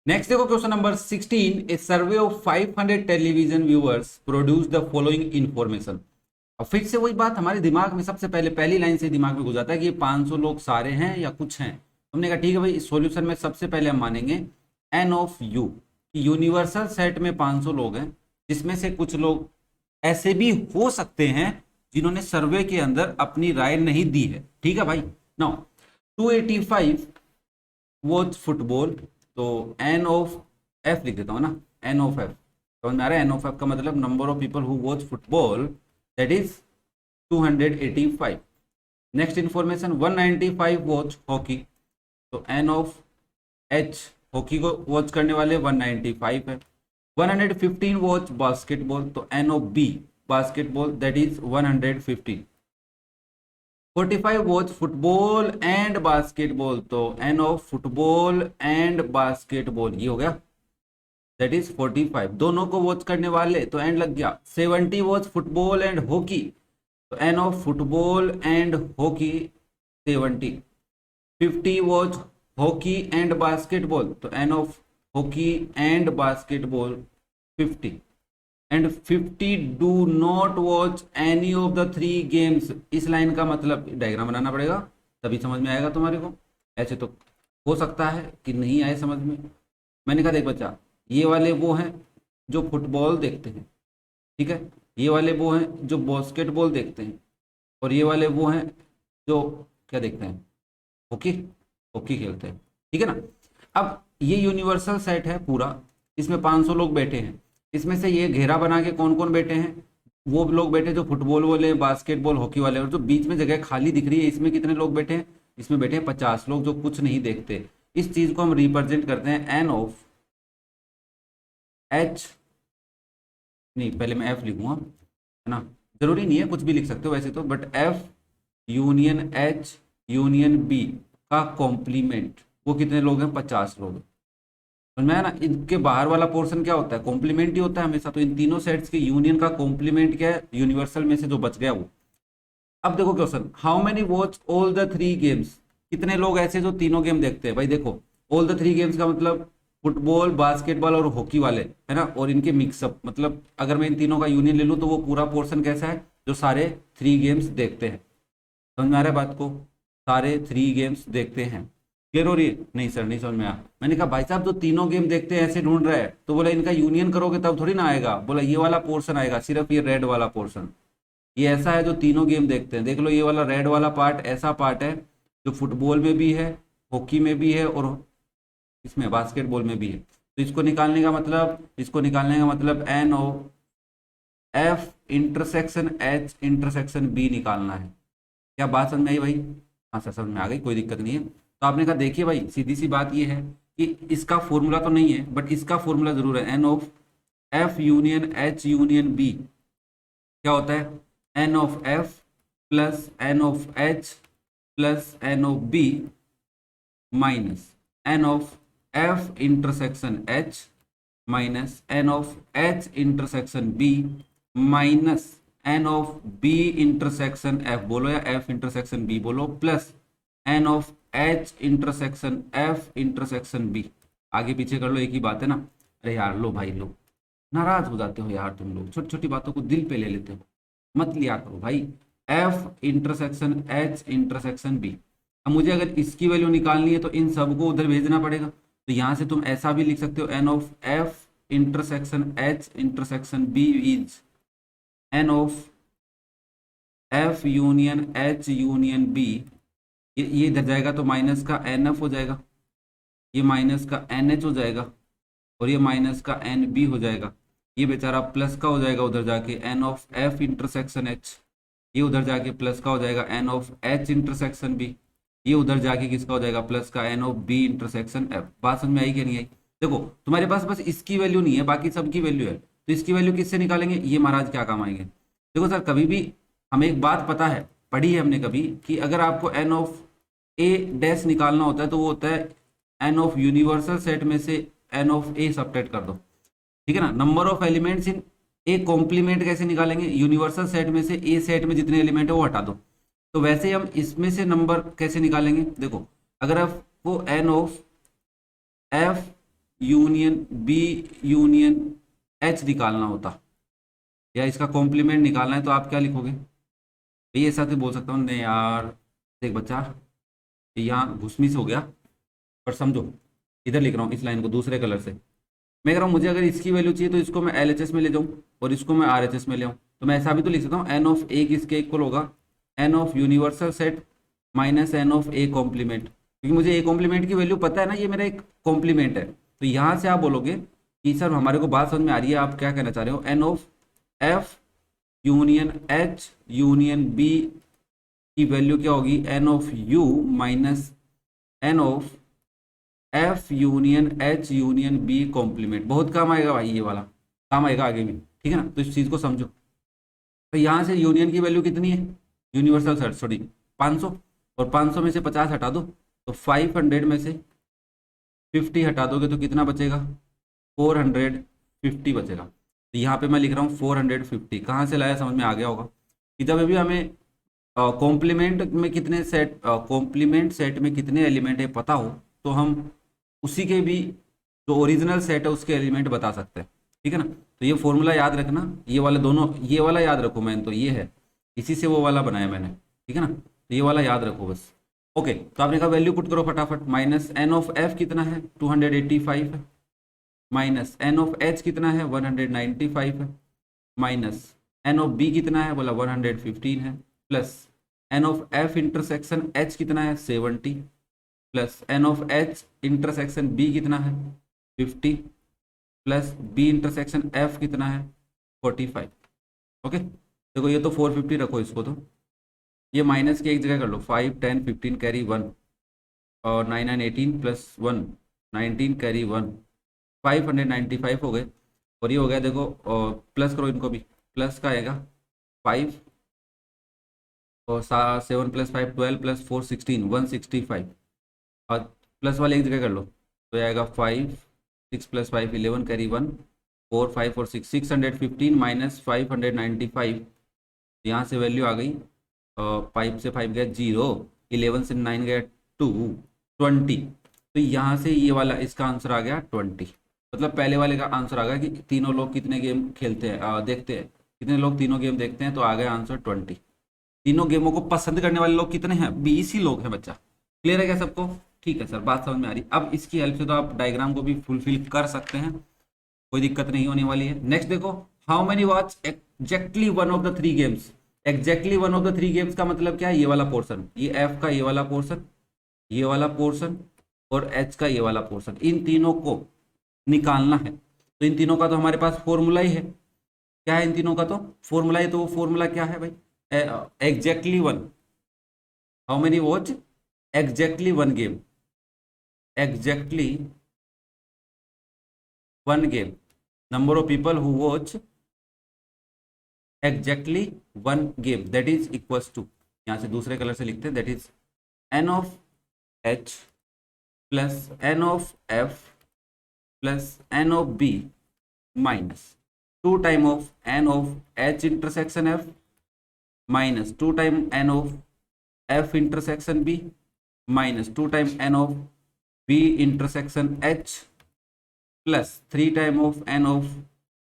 Next देखो question number 16, A survey of 500 television viewers produce the following information. अब फिर से वही बात हमारे दिमाग में सबसे पहले पहली लाइन से दिमाग में घुस जाता है कि ये 500 लोग सारे हैं या कुछ हैं। हमने कहा ठीक है भाई, इस सॉल्यूशन में सबसे पहले हम मानेंगे N of U, universal set में 500 लोग हैं, जिसमें से कुछ लोग ऐसे भी हो सकते हैं जिन्होंने सर्वे के अंदर अपनी राय नहीं दी है। ठीक है भाई। नाउ 285 वॉच फुटबॉल, तो एन ऑफ एफ लिख देता हूँ ना, एन ऑफ एफ समझ में आ रहा है। एन ऑफ एफ का मतलब number of people who watch football, that is 285। Next information 195 watch hockey, तो एन ऑफ एच हॉकी को वॉच करने वाले 195 है। 115 वॉच बास्केटबॉल, तो N of B basketball that is 115। 45 watch football and basketball, तो N of football and basketball ये हो गया, दैट इज 45। दोनों को वॉच करने वाले तो एंड लग गया। 70 वॉच फुटबॉल एंड हॉकी, तो N of football and hockey 70। 50 watch hockey and basketball, तो N of hockey and basketball 50। And 50 do not watch any of the three games. इस लाइन का मतलब डायग्राम बनाना पड़ेगा तभी समझ में आएगा तुम्हारे को, ऐसे तो हो सकता है कि नहीं आए समझ में। मैंने कहा देख बच्चा, ये वाले वो हैं जो फुटबॉल देखते हैं, ठीक है, ये वाले वो हैं जो बास्केटबॉल देखते हैं, और ये वाले वो हैं जो क्या देखते हैं, हॉकी हॉकी खेलते हैं। ठीक है ना। अब ये यूनिवर्सल सेट है पूरा, इसमें 500 लोग बैठे हैं, इसमें से ये घेरा बना के कौन कौन बैठे हैं, वो लोग बैठे जो फुटबॉल वाले, बास्केटबॉल, हॉकी वाले, और जो बीच में जगह खाली दिख रही है इसमें कितने लोग बैठे हैं, इसमें बैठे हैं 50 लोग जो कुछ नहीं देखते। इस चीज को हम रिप्रेजेंट करते हैं एन ऑफ एच, नहीं पहले मैं एफ लिखूंगा है ना, जरूरी नहीं है कुछ भी लिख सकते हो वैसे तो, but F union H union B का कॉम्प्लीमेंट, वो कितने लोग हैं, 50 लोग। समझ में आया ना। इनके बाहर वाला पोर्शन क्या होता है, कॉम्प्लीमेंट ही होता है हमेशा, तो इन तीनों सेट्स के यूनियन का कॉम्प्लीमेंट क्या है, यूनिवर्सल में से जो बच गया वो। अब देखो question, how many watch all the three games, कितने लोग ऐसे जो तीनों गेम देखते हैं। भाई देखो, ऑल द थ्री गेम्स का मतलब फुटबॉल, बास्केटबॉल और हॉकी वाले है ना, और इनके मिक्सअप, मतलब अगर मैं इन तीनों का यूनियन ले लूँ तो वो पूरा पोर्शन कैसा है, जो सारे थ्री गेम्स देखते हैं। समझ में आ रहा है बात को, सारे थ्री गेम्स देखते हैं। क्लियर हो रही है, नहीं सर नहीं समझ में आया। मैंने कहा भाई साहब जो तीनों गेम देखते हैं ऐसे ढूंढ रहा है, तो बोला इनका यूनियन करोगे तब थोड़ी ना आएगा, बोला ये वाला पोर्शन आएगा, सिर्फ ये रेड वाला पोर्शन, ये ऐसा है जो तीनों गेम देखते हैं। देख लो ये वाला रेड वाला पार्ट ऐसा पार्ट है जो फुटबॉल में भी है, हॉकी में भी है, और इसमें बास्केटबॉल में भी है। तो इसको निकालने का मतलब, इसको निकालने का मतलब N of F intersection H intersection B निकालना है। क्या बात समझ में आई भाई? हाँ सर समझ में आ गई, कोई दिक्कत नहीं है। तो आपने कहा देखिए भाई, सीधी सी बात ये है कि इसका फॉर्मूला तो नहीं है बट इसका फॉर्मूला जरूर है, N of F union H union B क्या होता है, N of F plus N of H plus N of B minus N of F intersection H minus N of H intersection B minus N of B intersection F बोलो या F intersection B बोलो, plus N of H intersection F intersection B. आगे पीछे कर लो एक ही बात है ना। अरे यार लो भाई लो, नाराज हो जाते हो यार तुम लोग, छोटी छोटी बातों को दिल पे ले लेते हो, मत लिया करो भाई। F intersection H intersection B. अब मुझे अगर इसकी वैल्यू निकालनी है तो इन सबको उधर भेजना पड़ेगा, तो यहां से तुम ऐसा भी लिख सकते हो, N of F intersection H intersection B is N of F union H union B. ये इधर जाएगा तो माइनस का एन एफ हो जाएगा, ये माइनस का एन एच हो जाएगा, और ये माइनस का एन बी हो जाएगा। ये बेचारा प्लस का हो जाएगा उधर जाके N of F intersection H, ये उधर जाके प्लस का हो जाएगा N of H intersection B, ये उधर जाके किसका हो जाएगा, प्लस का N of B intersection F. बात समझ में आई कि नहीं आई? देखो तुम्हारे पास बस इसकी वैल्यू नहीं है, बाकी सबकी वैल्यू है, तो इसकी वैल्यू किससे निकालेंगे, ये महाराज क्या काम आएंगे। देखो सर कभी भी हमें एक बात पता है, पढ़ी है हमने कभी, कि अगर आपको एन ऑफ ए डैश निकालना होता है तो वो होता है एन ऑफ यूनिवर्सल सेट में से एन ऑफ ए सबट्रैक्ट कर दो। ठीक है ना। Number of elements in A complement कैसे निकालेंगे, यूनिवर्सल सेट में से ए सेट में जितने एलिमेंट है वो हटा दो। तो वैसे हम इसमें से नंबर कैसे निकालेंगे, देखो अगर आपको N of F union B union H निकालना होता, या इसका कॉम्प्लीमेंट निकालना है, तो आप क्या लिखोगे? ये ऐसा तो बोल सकता हूँ नहीं यार, देख बच्चा, ये यहाँ घुसमिस हो गया, पर समझो, इधर लिख रहा हूँ इस लाइन को दूसरे कलर से। मैं कह रहा हूँ मुझे अगर इसकी वैल्यू चाहिए तो इसको मैं LHS में ले जाऊँ और इसको मैं RHS में ले आऊँ, तो मैं ऐसा भी तो लिख सकता हूँ एन ऑफ ए किसके इक्वल होगा? N of universal set minus N of A complement, क्योंकि मुझे ए कॉम्प्लीमेंट की वैल्यू पता है ना, ये मेरा एक कॉम्प्लीमेंट है। तो यहाँ से आप बोलोगे कि सर हमारे को बात समझ में आ रही है, आप क्या कहना चाह रहे हो? N of F union H union B की वैल्यू क्या होगी? N of U minus N of F union H union B complement. बहुत काम आएगा भाई, ये वाला काम आएगा आगे भी, ठीक है ना? तो इस चीज़ को समझो। तो यहाँ से यूनियन की वैल्यू कितनी है? यूनिवर्सल सेट सॉरी 500, और 500 में से 50 हटा दो, तो 500 में से 50 हटा दोगे तो कितना बचेगा? 450 बचेगा। तो यहाँ पे मैं लिख रहा हूँ 450। कहाँ से लाया? समझ में आ गया होगा कि जब अभी हमें कॉम्प्लीमेंट में कितने सेट, कॉम्प्लीमेंट सेट में कितने एलिमेंट है पता हो, तो हम उसी के भी जो ओरिजिनल सेट है उसके एलिमेंट बता सकते हैं, ठीक है ना? तो ये फॉर्मूला याद रखना, ये वाले दोनों, ये वाला याद रखो, मैंने तो ये है, इसी से वो वाला बनाया मैंने, ठीक है ना? तो ये वाला याद रखो बस। ओके, तो आपने कहा वैल्यू पुट करो फटाफट। माइनस एन ऑफ एफ कितना है? 285 है, माइनस एन ऑफ एच कितना है? 195 है, माइनस एन ऑफ बी कितना है? बोला 115 है, plus N of F intersection H कितना है? 70, plus N of H intersection B कितना है? 50, प्लस बी इंटरसेक्शन एफ कितना है? 45। ओके, देखो ये तो 450 रखो इसको, तो ये माइनस की एक जगह कर लो, 5 10 15 कैरी 1, और 9 9 18 प्लस 1 19 कैरी 1, 595 हो गए। और ये हो गया देखो, और प्लस करो इनको भी, प्लस का आएगा 5 और 7 प्लस 5 12 प्लस 4 16 165, और प्लस वाले एक जगह कर लो, तो ये आएगा 5 6 प्लस 5 11 कैरी 1 4 5 और 6 615 माइनस 595। यहाँ से वैल्यू आ गई, 5 से 5 गया 0, 11 से 9 गया 2 20। तो यहाँ से ये वाला इसका आंसर आ गया 20। मतलब पहले वाले का आंसर आ गया कि तीनों लोग कितने गेम खेलते हैं, देखते हैं, कितने लोग तीनों गेम देखते हैं, तो आ गया आंसर 20। तीनों गेमों को पसंद करने वाले लोग कितने हैं? 20 ही लोग हैं बच्चा। क्लियर है क्या सबको? ठीक है सर, बात समझ में आ रही। अब इसकी हेल्प से तो आप डायग्राम को भी फुलफिल कर सकते हैं, कोई दिक्कत नहीं होने वाली है। नेक्स्ट देखो, how many watch exactly one of the 3 games. Exactly one of the 3 games का मतलब क्या है? ये वाला पोर्शन, ये एफ का ये वाला पोर्शन, ये वाला पोर्शन, और एच का ये वाला पोर्शन, इन तीनों को निकालना है। तो इन तीनों का तो हमारे पास फॉर्मूला ही है। क्या है इन तीनों का? तो फॉर्मूला है। तो वो फॉर्मूला क्या है भाई? Exactly one, how many watch exactly one game, exactly one game, number of people who watch exactly one game, that is equals to, यहाँ से दूसरे कलर से लिखते हैं, that is n of h plus n of f plus n of b minus 2 time of n of h intersection f minus 2 time n of f intersection b minus 2 time n of b intersection h plus 3 time of N of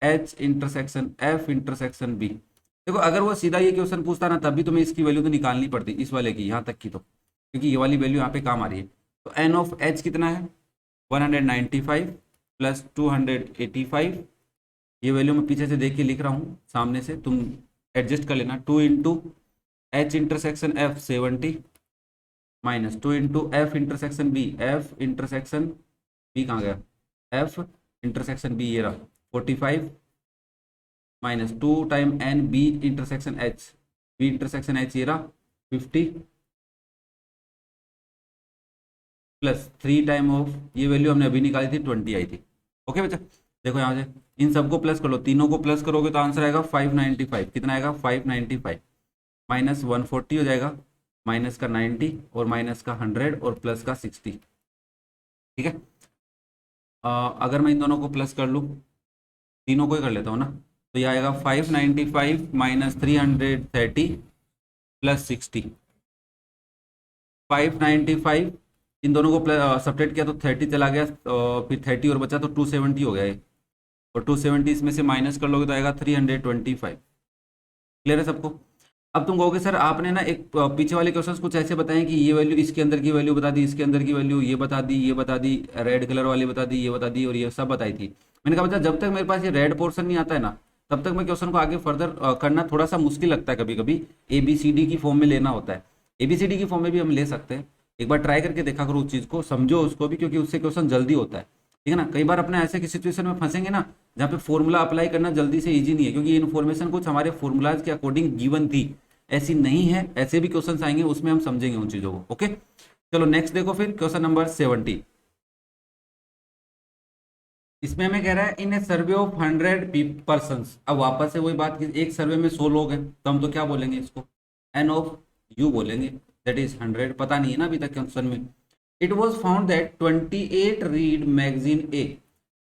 H intersection F intersection B. देखो अगर वो सीधा ये question पूछता ना, तब भी तुम्हें इसकी वैल्यू तो निकालनी पड़ती, इस वाले की यहाँ तक की, तो क्योंकि ये वाली वैल्यू यहाँ पे काम आ रही है। तो एन ऑफ एच कितना है? 195 प्लस 285। ये वैल्यू मैं पीछे से देख के लिख रहा हूँ, सामने से तुम एडजस्ट कर लेना। 2 into H intersection F 70 minus 2 into F intersection B, F intersection B कहाँ गया? एफ इंटरसेक्शन बी ये रहा 45 minus 2 time N B intersection H, B intersection H ये रहा 50 प्लस 3 टाइम ऑफ, ये वैल्यू हमने अभी निकाली थी 20 आई थी। ओके बच्चा, देखो यहाँ से इन सबको प्लस कर लो, तीनों को प्लस करोगे तो आंसर आएगा 595। कितना आएगा? 595 माइनस 140 हो जाएगा, माइनस का 90 और माइनस का 100 और प्लस का 60। ठीक है, अगर मैं इन दोनों को प्लस कर लूँ, तीनों को ही कर लेता हूँ ना, तो यह आएगा 595 माइनस 330 प्लस 60। 595 इन दोनों को सब्ट्रैक्ट किया तो 30 चला गया, फिर 30 और बचा तो 270 हो गया ये, और 270 इसमें से माइनस कर लोगे तो आएगा 325। क्लियर है सबको? अब तुम कहोगे सर आपने ना एक पीछे वाले क्वेश्चंस कुछ ऐसे बताए कि ये वैल्यू इसके अंदर की वैल्यू बता दी, इसके अंदर की वैल्यू ये बता दी, ये बता दी, रेड कलर वाली बता दी, ये बता दी और ये सब बताई थी। मैंने कहा बच्चा जब तक मेरे पास ये रेड पोर्शन नहीं आता है ना, तब तक मैं क्वेश्चन को आगे फर्दर करना थोड़ा सा मुश्किल लगता है। कभी कभी ABCD की फॉर्म में लेना होता है, ABCD की फॉर्म में भी हम ले सकते हैं। एक बार ट्राई करके देखा करो उस चीज़ को, समझो उसको भी, क्योंकि उससे क्वेश्चन जल्दी होता है। ठीक है ना? कई बार अपने ऐसे की सिचुएशन में फंसेंगे ना जहाँ पे फॉर्मूला अप्लाई करना जल्दी से इजी नहीं है, क्योंकि इन्फॉर्मेशन कुछ हमारे फॉर्मूलाज के अकॉर्डिंग गिवन थी, ऐसी नहीं है। ऐसे भी क्वेश्चंस आएंगे, उसमें हम समझेंगे उन चीजों को। ओके, चलो नेक्स्ट देखो फिर क्वेश्चन नंबर 70। इसमें हमें कह रहा है इन ए सर्वे ऑफ 100 पर्सन्स। अब वापस से वही बात की, एक सर्वे में 100 लोग हैं तो हम तो क्या बोलेंगे इसको, एन ऑफ यू बोलेंगे, दैट इज 100। पता नहीं है ना अभी तक क्वेश्चन में। It was found that 28 read magazine A.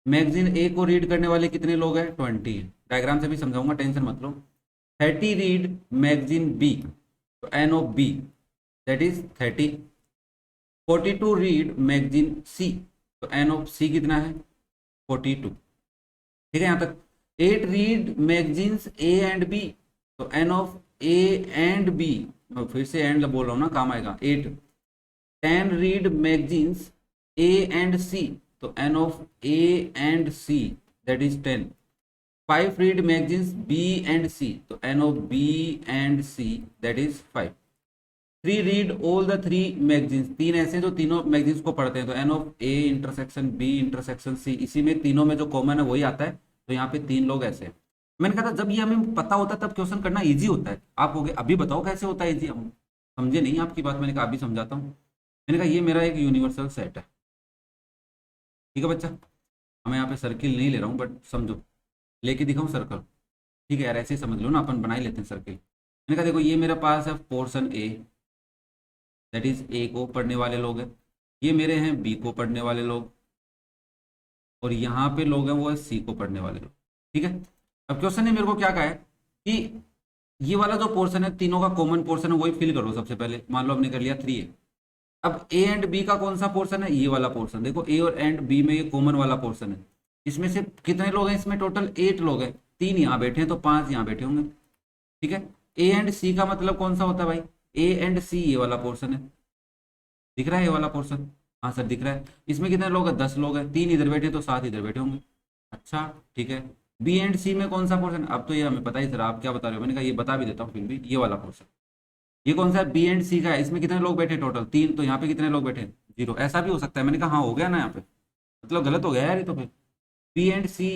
Magazine A को रीड करने वाले कितने लोग हैं? 20। डायग्राम से भी समझाऊंगा, टेंशन मत लो। 30 रीड मैगजीन बी, तो N of B that is 30। 42 read magazine C, तो एन ऑफ सी कितना है? 42। ठीक है यहाँ तक। 8 read magazines A and B, तो N of A and B, फिर से एंड बोल रहा हूँ ना, काम आएगा। 8। 10 read magazines A and C, तो N of A and C that is 10। 5 read magazines B and C, तो N of B and C that is 5। 3 read all the 3 magazines, 3 ऐसे जो तीनों मैगजीन्स को पढ़ते हैं, तो N of A intersection B intersection C. इसी में तीनों में जो कॉमन है वही आता है, तो यहाँ पे 3 लोग ऐसे। मैंने कहा था जब ये हमें पता होता है तब क्वेश्चन करना इजी होता है। आप हो गए अभी बताओ कैसे होता है इजी, हम समझे नहीं आपकी बात। मैंने कहा अभी समझाता हूँ। मैंने कहा ये मेरा एक यूनिवर्सल सेट है, ठीक है बच्चा। मैं यहाँ पे सर्किल नहीं ले रहा हूँ, बट समझो, लेके दिखाऊँ सर्कल? ठीक है यार, ऐसे ही समझ लो ना, अपन बना ही लेते हैं सर्किल। मैंने कहा देखो ये मेरे पास है portion A, that is a को पढ़ने वाले लोग हैं, ये मेरे हैं बी को पढ़ने वाले लोग, और यहाँ पे लोग हैं वो है सी को पढ़ने वाले लोग। ठीक है। अब क्वेश्चन ने मेरे को क्या कहा है कि ये वाला जो पोर्शन है, तीनों का कॉमन पोर्शन है, वही फिल करो सबसे पहले। मान लो हमने कर लिया 3 है। अब ए एंड बी का कौन सा पोर्शन है? ये वाला पोर्शन। देखो ए और एंड बी में ये कॉमन वाला पोर्शन है। इसमें से कितने लोग हैं? इसमें टोटल 8 लोग हैं। 3 यहाँ बैठे हैं तो 5 यहाँ बैठे होंगे। ठीक है। ए एंड सी का मतलब कौन सा होता है भाई? ए एंड सी ये वाला पोर्शन है, दिख रहा है ये वाला पोर्शन? हाँ सर दिख रहा है। इसमें कितने लोग हैं? 10 लोग हैं। 3 इधर बैठे तो 7 इधर बैठे होंगे। अच्छा ठीक है। बी एंड सी में कौन सा पोर्शन? अब तो ये हमें पता ही सर, आप क्या बता रहे हो। मैंने कहा ये बता भी देता हूँ फिर भी, ये वाला पोर्शन। ये कौन सा है? बी एंड सी का है। इसमें कितने लोग बैठे? टोटल 3। तो यहाँ पे कितने लोग बैठे? 0। ऐसा भी हो सकता है। मैंने कहा हाँ हो गया ना, यहाँ पे मतलब गलत हो गया यार ये तो। फिर बी एंड सी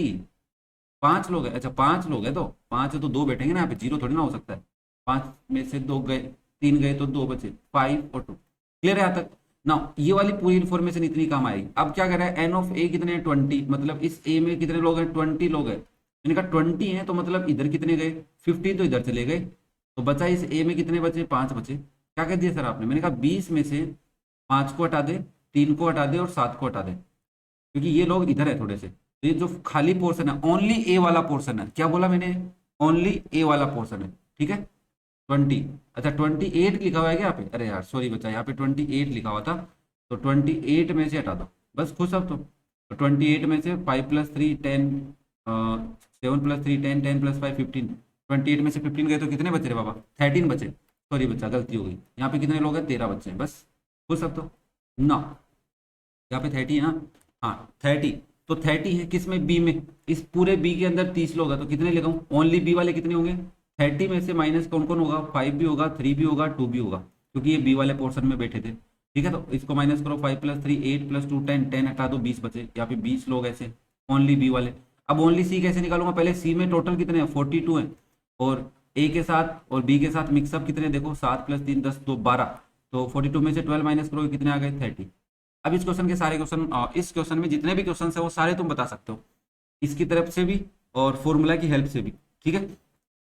5 लोग है। अच्छा 5 लोग है, तो 5 है तो 2 बैठेंगे ना यहाँ पे, 0 थोड़ी ना हो सकता है। 5 में से 2 गए, 3 गए तो 2 बचे, 5 और 2। क्लियर है यहाँ तक ना? ये वाली पूरी इन्फॉर्मेशन इतनी काम आएगी। अब क्या कर रहा है? एन ऑफ ए कितने हैं? 20। मतलब इस ए में कितने लोग हैं? 20 लोग हैं। मैंने कहा 20 हैं तो मतलब इधर कितने गए? 15 तो इधर चले गए, तो बचा इस ए में कितने बचे? 5 बचे। क्या कह दिया सर आपने? मैंने कहा 20 में से 5 को हटा दे, 3 को हटा दे और 7 को हटा दे, क्योंकि ये लोग इधर है थोड़े से। तो ये जो खाली पोर्शन है, ओनली ए वाला पोर्शन है। क्या बोला मैंने? ओनली ए वाला पोर्शन है। ठीक है। 20। अच्छा 28 लिखा हुआ है क्या यहाँ पे? अरे यार सॉरी बच्चा, यहाँ पे 28 लिखा हुआ था, तो 28 में से हटा दो बस, खुश अब तो। 28 में से 5 + 3 10, 7 + 3 10, 10 + 5 15। 28 में से 15 गए तो कितने बचे रे बाबा? 13 बचे। सॉरी बच्चा गलती हो गई। यहाँ पे कितने लोग हैं? 13 बच्चे हैं बस, खुश अब तो ना। यहाँ पे 30 है ना? हाँ 30। तो 30 है किस में? बी में। इस पूरे बी के अंदर 30 लोग हैं, तो कितने लिखाऊं? ओनली बी वाले कितने होंगे? 30 में से माइनस कौन कौन होगा? 5 भी होगा, 3 भी होगा, 2 भी होगा, क्योंकि ये बी वाले पोर्शन में बैठे थे। ठीक है। तो इसको माइनस करो, 5 + 3 8 + 2 10, 10 हटा दो 20 बचे। यहाँ पे 20 लोग ऐसे ओनली बी वाले। अब ओनली सी कैसे निकालूंगा? पहले सी में टोटल कितने हैं? 42 हैं, और ए के साथ और बी के साथ मिक्सअप कितने देखो? 7 + 3 10 2 12। तो 42 में से 12 माइनस करोगे कितने आ गए? 30। अब इस क्वेश्चन के सारे क्वेश्चन, इस क्वेश्चन में जितने भी क्वेश्चन है वो सारे तुम बता सकते हो, इसकी तरफ से भी और फॉर्मूला की हेल्प से भी। ठीक है।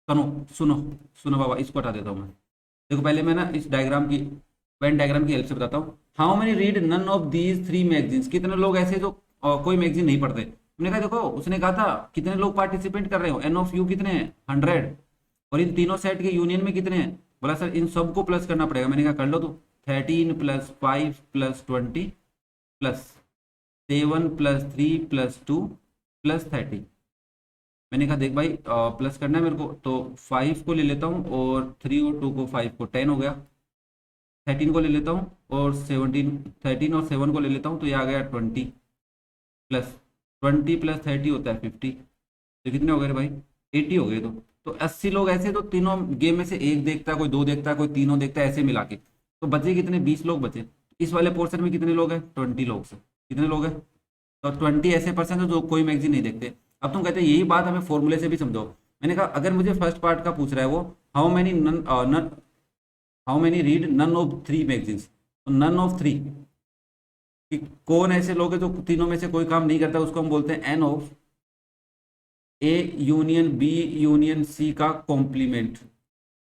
सुनो सुनो सुनो बाबा, इसको हटा देता हूँ मैं। देखो पहले मैं ना इस डायग्राम की, वेन डायग्राम की हेल्प से बताता हूँ। How many read none of these 3 magazines? कितने लोग ऐसे जो कोई मैगजीन नहीं पढ़ते? हमने कहा देखो, उसने कहा था कितने लोग पार्टिसिपेट कर रहे हो? एन ऑफ यू कितने हैं? 100। और इन तीनों सेट के यूनियन में कितने हैं? बोला सर इन सबको प्लस करना पड़ेगा। मैंने कहा कर लो तो। 13 plus 5 plus 20 plus 7 plus 3 plus 2 plus 30। मैंने कहा देख भाई प्लस करना है मेरे को, तो 5 को ले लेता हूँ और 3 और 2 को 5 को 10 हो गया। 13 को ले लेता हूँ और 17, 13 और 7 को ले लेता हूँ तो ये आ गया 20 प्लस 20 प्लस 30 होता है 50। तो कितने हो गए रे भाई? 80 हो गए। तो 80 लोग ऐसे, तो तीनों गेम में से एक देखता है, कोई दो देखता है, कोई तीनों देखता है, ऐसे मिला के तो बचे कितने? 20 लोग बचे। इस वाले पोर्शन में कितने लोग हैं? 20 लोग से कितने लोग हैं? तो 20 ऐसे परसेंट है जो कोई मैगजीन नहीं देखते। अब तुम कहते हैं यही बात हमें फॉर्मूले से भी समझो। मैंने कहा अगर मुझे फर्स्ट पार्ट का पूछ रहा है वो how many how many read none of 3 magazines, तो नन ऑफ 3 कि कौन ऐसे लोग हैं जो तीनों में से कोई काम नहीं करता, उसको हम बोलते हैं n of A union B union C का complement,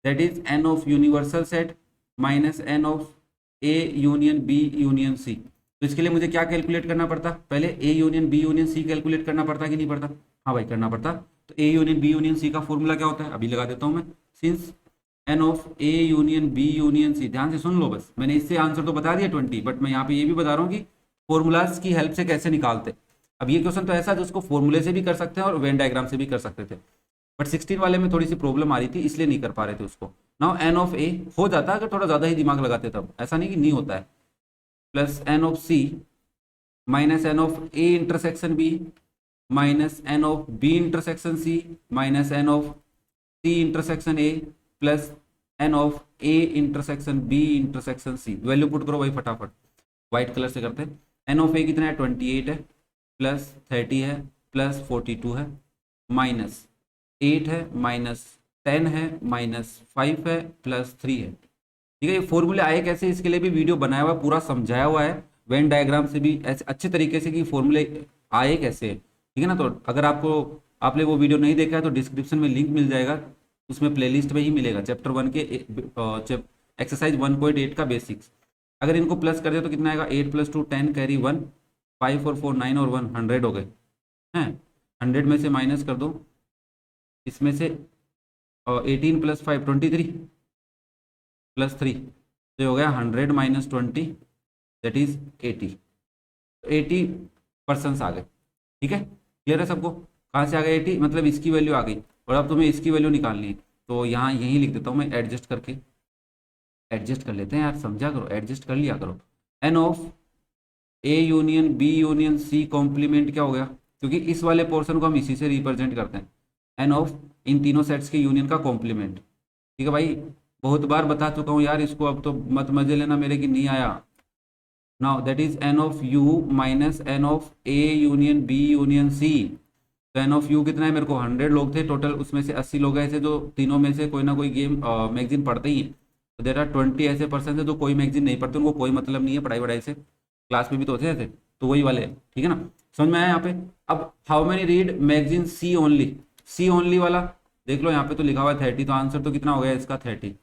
that is N of universal set minus N of A union B union C. तो इसके लिए मुझे क्या कैलकुलेट करना पड़ता? पहले A union B union C calculate करना पड़ता कि नहीं पड़ता? हाँ भाई करना पड़ता। तो A union B union C का फॉर्मूला क्या होता है? अभी लगा देता हूँ मैं। Since N of A union B union C, ध्यान से सुन लो बस, मैंने इससे आंसर तो बता दिया 20, बट मैं यहाँ पे ये भी बता रहा हूँ कि फॉर्मूलाज की हेल्प से कैसे निकालते। अब ये क्वेश्चन तो ऐसा है जिसको फॉर्मूले से भी कर सकते हैं और वेन डायग्राम से भी कर सकते थे, बट 16 वाले में थोड़ी सी प्रॉब्लम आ रही थी इसलिए नहीं कर पा रहे थे उसको। नाउ एन ऑफ ए हो जाता अगर थोड़ा ज़्यादा ही दिमाग लगाते तब, ऐसा नहीं कि नहीं होता है। Plus N of C minus N of A intersection B minus N of B intersection C minus N of C intersection A plus N of A intersection B intersection C. Value put करो भाई फटाफट, white colour से करते हैं। N of ए कितना है? 28 है, plus 30 है, प्लस 42 है, माइनस 8 है, माइनस 10 है, माइनस 5 है, प्लस 3 है। ठीक है, ये फॉर्मूले आए कैसे इसके लिए भी वीडियो बनाया हुआ है, पूरा समझाया हुआ है वेन डायग्राम से भी ऐसे अच्छे तरीके से कि फॉर्मूले आए कैसे। ठीक है ना? तो अगर आपने वो वीडियो नहीं देखा है तो डिस्क्रिप्शन में लिंक मिल जाएगा, उसमें प्लेलिस्ट में ही मिलेगा चैप्टर 1 के एक्सरसाइज 1.8 का बेसिक्स। अगर इनको प्लस कर दे तो कितना आएगा? 8 + 2 10 कैरी 1 5 और 4 9 और 1 100 हो गए हैं। 100 में से माइनस कर दो इसमें से 18 + 5 23 प्लस 3, तो हो गया 100 माइनस 20 दैट इज 80। 80% आ गए। ठीक है, क्लियर है सबको? कहाँ से आ गए 80? मतलब इसकी वैल्यू आ गई और अब तुम्हें इसकी वैल्यू निकालनी है। तो यहाँ यही लिख देता हूँ मैं, एडजस्ट करके, एडजस्ट कर लेते हैं यार, समझा करो, एडजस्ट कर लिया करो। N of A union B union C complement क्या हो गया? क्योंकि इस वाले पोर्शन को हम इसी से रिप्रेजेंट करते हैं, एन ऑफ इन तीनों सेट्स के यूनियन का कॉम्प्लीमेंट। ठीक है भाई, बहुत बार बता चुका हूँ यार इसको, अब तो मत मजे लेना मेरे की नहीं आया। Now that is N of U minus N of A union B union C. तो एन ऑफ यू कितना है? मेरे को 100 लोग थे टोटल, उसमें से 80 लोग ऐसे जो तीनों में से कोई ना कोई गेम मैगजीन पढ़ते ही हैं। तो देर आर 20 ऐसे परसेंट है जो कोई मैगजीन नहीं पढ़ते, उनको कोई मतलब नहीं है पढ़ाई वढ़ाई से, क्लास में भी तो होते थे, तो वही वाले हैं। ठीक है ना? समझ में आया यहाँ पे? अब how many read magazine C only, C only वाला देख लो, यहाँ पे तो लिखा हुआ है 30, तो आंसर तो कितना हो गया इसका? 30।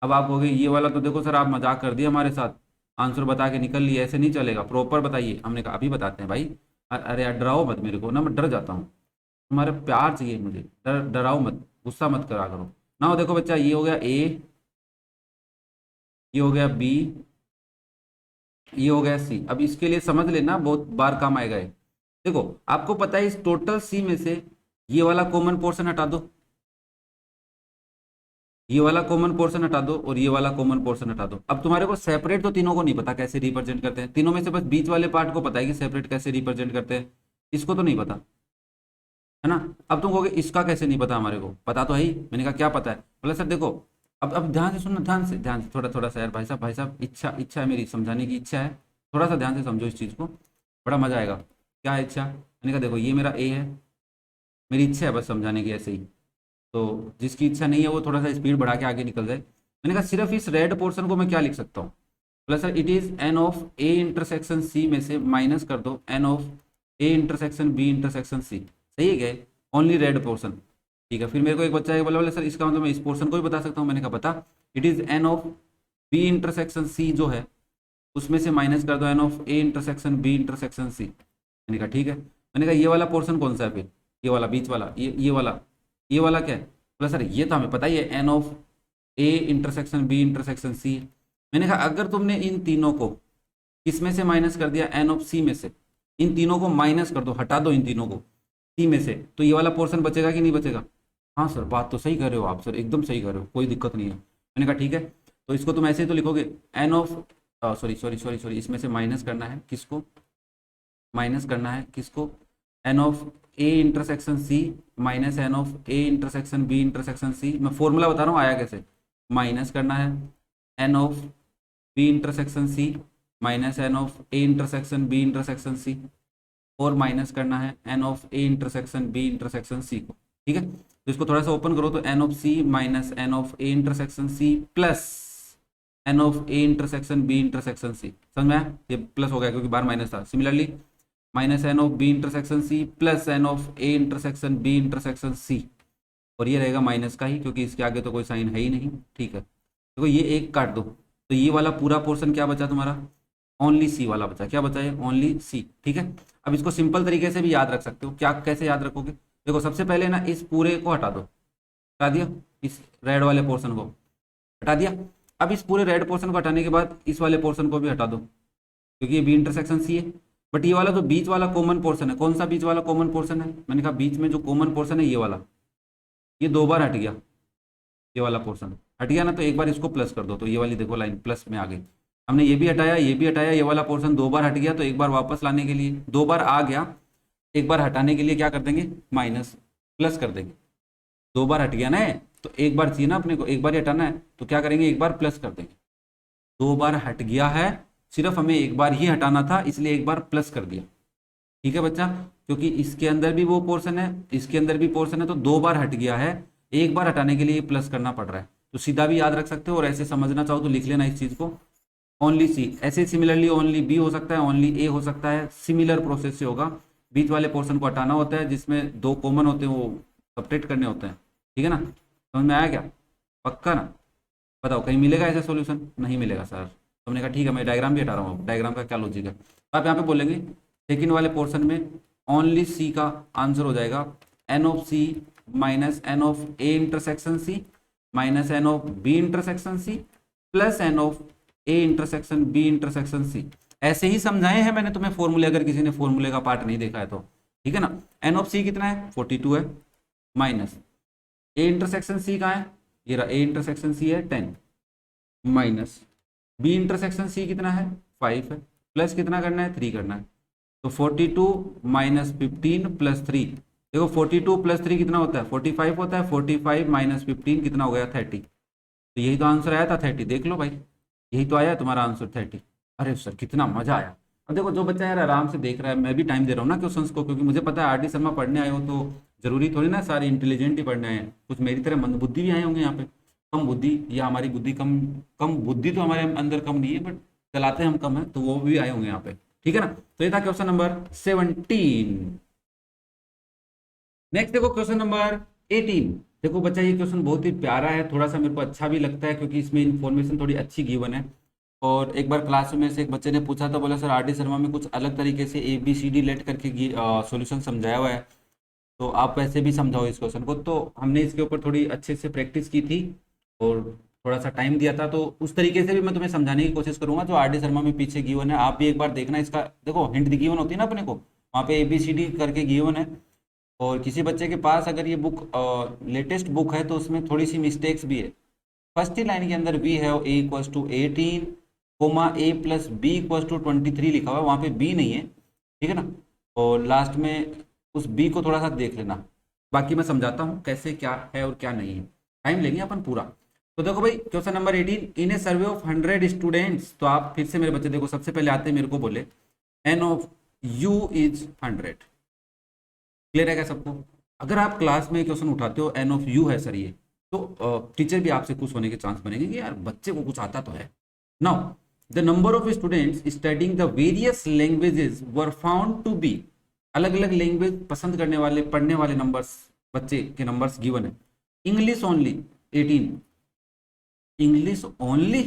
अब आप कहोगे ये वाला तो देखो सर आप मजाक कर दिए हमारे साथ, आंसर बता के निकल लिए, ऐसे नहीं चलेगा, प्रॉपर बताइए। हमने कहा अभी बताते हैं भाई। अरे यार डराओ मत मेरे को ना, मैं डर जाता हूँ, तुम्हारा प्यार चाहिए मुझे, डराओ मत, गुस्सा मत करा करो ना। देखो बच्चा, ये हो गया ए, ये हो गया बी, ये हो गया सी। अब इसके लिए समझ लेना, बहुत बार काम आएगा ये। देखो आपको पता है इस टोटल सी में से ये वाला कॉमन पोर्शन हटा दो, ये वाला कॉमन पोर्शन हटा दो और ये वाला कॉमन पोर्शन हटा दो। अब तुम्हारे को सेपरेट तो तीनों को नहीं पता कैसे रिप्रेजेंट करते हैं, तीनों में से बस बीच वाले पार्ट को पता है कि सेपरेट कैसे रिप्रेजेंट करते हैं, इसको तो नहीं पता है ना। अब तुम कहोगे इसका कैसे नहीं पता, हमारे को पता तो है ही। मैंने कहा क्या पता है? बोला सर देखो, अब ध्यान से सुनना, ध्यान से थोड़ा थोड़ा सा यार, भाई साहब इच्छा है मेरी, समझाने की इच्छा है, थोड़ा सा ध्यान से समझो इस चीज़ को, बड़ा मजा आएगा। क्या है इच्छा? मैंने कहा देखो ये मेरा ए है, मेरी इच्छा है बस समझाने की ऐसे ही, तो जिसकी इच्छा नहीं है वो थोड़ा सा स्पीड बढ़ा के आगे निकल जाए। मैंने कहा सिर्फ इस रेड पोर्शन को मैं क्या लिख सकता हूँ? Plus sir it is N of A intersection C में से माइनस कर दो N of A intersection B intersection C. सही है क्या? Only red portion. ठीक है, फिर मेरे को एक बच्चा है बोला सर इसका मतलब मैं इस पोर्शन को भी बता सकता हूँ। मैंने कहा बता, it is N of B intersection C जो है उसमें से माइनस कर दो N of A intersection B intersection C. मैंने कहा ठीक है। मैंने कहा ये वाला पोर्शन कौन सा है फिर? ये वाला बीच वाला, ये वाला क्या है? बोला सर ये तो हमें पता ही है, N of A intersection B intersection C. मैंने कहा अगर तुमने इन तीनों को किस में से माइनस कर दिया, एन ऑफ सी में से, इन तीनों को माइनस कर दो, हटा दो इन तीनों को सी में से, तो ये वाला पोर्शन बचेगा कि नहीं बचेगा? हाँ सर, बात तो सही कर रहे हो आप सर, एकदम सही कर रहे हो, कोई दिक्कत नहीं है। मैंने कहा ठीक है, तो इसको तुम ऐसे ही तो लिखोगे, N of sorry sorry sorry sorry, इसमें से माइनस करना है किसको, माइनस करना है किसको, N of A intersection C minus N of A intersection B intersection C. मैं फॉर्मूला बता रहा हूँ आया कैसे, माइनस करना है N of B intersection C minus N of A intersection B intersection C, और माइनस करना है N of A intersection B intersection C को। ठीक है, तो इसको थोड़ा सा ओपन करो, तो N of C minus N of A intersection C plus N of A intersection B intersection C. समझ में आया? ये प्लस हो गया क्योंकि बाहर माइनस था। Similarly minus N of B intersection C plus N of A intersection B intersection C, और ये रहेगा माइनस का ही क्योंकि इसके आगे तो कोई साइन है ही नहीं। ठीक है, देखो ये एक काट दो, तो ये वाला पूरा पोर्शन क्या बचा तुम्हारा, ओनली सी वाला बचा। क्या बचा है? ओनली सी। ठीक है, अब इसको सिंपल तरीके से भी याद रख सकते हो। क्या, कैसे याद रखोगे? देखो सबसे पहले ना इस पूरे को हटा दो, हटा दिया, इस रेड वाले पोर्शन को हटा दिया। अब इस पूरे रेड पोर्शन को हटाने के बाद इस वाले पोर्शन को भी हटा दो क्योंकि ये बी इंटरसेक्शन सी है। बट ये वाला जो बीच वाला कॉमन पोर्शन है, कौन सा बीच वाला कॉमन पोर्शन है? मैंने कहा बीच में जो कॉमन पोर्शन है ये वाला, ये दो बार हट गया, ये वाला पोर्शन हट गया ना, तो एक बार इसको प्लस कर दो, तो ये वाली देखो लाइन प्लस में आ गई। हमने ये भी हटाया, ये भी हटाया, ये वाला पोर्शन दो बार हट गया, तो एक बार वापस लाने के लिए, दो बार आ गया, एक बार हटाने के लिए क्या कर देंगे, माइनस प्लस कर देंगे। दो बार हट गया ना, तो एक बार चाहिए ना अपने को, एक बार ही हटाना है, तो क्या करेंगे, एक बार प्लस कर देंगे। दो बार हट गया है, सिर्फ हमें एक बार ही हटाना था, इसलिए एक बार प्लस कर दिया। ठीक है बच्चा, क्योंकि इसके अंदर भी वो पोर्शन है, इसके अंदर भी पोर्शन है, तो दो बार हट गया है, एक बार हटाने के लिए प्लस करना पड़ रहा है। तो सीधा भी याद रख सकते हो, और ऐसे समझना चाहो तो लिख लेना इस चीज को, ओनली सी। ऐसे सिमिलरली ओनली बी हो सकता है, ओनली ए हो सकता है, सिमिलर प्रोसेस से होगा। बीच वाले पोर्शन को हटाना होता है, जिसमें दो कॉमन होते हैं वो सब्ट्रैक्ट करने होते हैं। ठीक है ना, समझ में आया क्या? पक्का ना? बताओ कहीं मिलेगा ऐसा सॉल्यूशन? नहीं मिलेगा सर। तो हमने कहा ठीक है, मैं डायग्राम भी हटा रहा हूँ, डायग्राम का क्या लॉजिक है। तो आप यहाँ पे बोलेंगे सेकेंड वाले पोर्शन में ओनली सी का आंसर हो जाएगा N of C minus N of A intersection C minus N of B intersection C plus N of A intersection B intersection C. ऐसे ही समझाए हैं मैंने तुम्हें फॉर्मूले, अगर किसी ने फॉर्मूले का पार्ट नहीं देखा है तो। ठीक है ना, एन ऑफ सी कितना है, 42 है, माइनस ए इंटरसेक्शन सी कहाँ है, ये रहा, ए इंटरसेक्शन सी है 10, माइनस बी इंटरसेक्शन सी कितना है 5 है, प्लस कितना करना है 3 करना है। तो 42 माइनस 15 प्लस 3, देखो 42 प्लस 3 कितना होता है 45 होता है, 45 माइनस 15 कितना हो गया 30। तो यही तो आंसर आया था 30, देख लो भाई, यही तो आया तुम्हारा आंसर 30। अरे सर कितना मजा आया। अब देखो जो बच्चा यार आराम से देख रहा है, मैं भी टाइम दे रहा हूँ ना क्वेश्चंस को, क्योंकि मुझे पता है आर डी शर्मा पढ़ने आए हो तो जरूरी थोड़ी ना सारे इंटेलिजेंट ही पढ़ने आए हैं, कुछ मेरी तरह मंदबुद्धि भी आए होंगे यहाँ पे। कम बुद्धि या हमारी बुद्धि कम, कम बुद्धि तो हमारे अंदर कम नहीं है, बट चलाते हम कम है, तो वो भी आए होंगे यहाँ पे। ठीक है ना, तो ये था क्वेश्चन नंबर 17। नेक्स्ट देखो क्वेश्चन नंबर 18। देखो बच्चा ये क्वेश्चन बहुत ही प्यारा है, थोड़ा सा मेरे को अच्छा भी लगता है क्योंकि इसमें इन्फॉर्मेशन थोड़ी अच्छी गिवन है। और एक बार क्लास में से एक बच्चे ने पूछा था, बोला सर आर डी शर्मा में कुछ अलग तरीके से A B C D let करके सॉल्यूशन समझाया हुआ है, तो आप वैसे भी समझाओ इस क्वेश्चन को। तो हमने इसके ऊपर थोड़ी अच्छे से प्रैक्टिस की थी और थोड़ा सा टाइम दिया था, तो उस तरीके से भी मैं तुम्हें समझाने की कोशिश करूंगा जो आर डी शर्मा में पीछे गिवन है। आप भी एक बार देखना इसका, देखो हिंट गिवन होती है ना अपने को, वहाँ पे ए बी सी डी करके गिवन है। और किसी बच्चे के पास अगर ये बुक लेटेस्ट बुक है तो उसमें थोड़ी सी मिस्टेक्स भी है। फर्स्ट ही लाइन के अंदर बी है, A equals to 18 comma A plus B equals to 23 लिखा हुआ है, वहाँ पे बी नहीं है। ठीक है ना, और लास्ट में उस बी को थोड़ा सा देख लेना, बाकी मैं समझाता हूँ कैसे क्या है और क्या नहीं है, टाइम लेंगे अपन पूरा। तो देखो भाई question number 18, in A survey of 100 students. तो आप फिर से मेरे बच्चे देखो, सबसे पहले आते मेरे को बोले n of U is 100। Clear है क्या सबको? अगर आप क्लास में क्वेश्चन उठाते हो एन ऑफ यू है सर ये, तो टीचर भी आपसे खुश होने के चांस बनेंगे कि यार बच्चे को कुछ आता तो है। Now the number of students studying the various languages were found to be, अलग अलग लैंग्वेज पसंद करने वाले, पढ़ने वाले नंबर्स, बच्चे के नंबर्स गिवन है। इंग्लिश ओनली 18, इंग्लिश ओनली,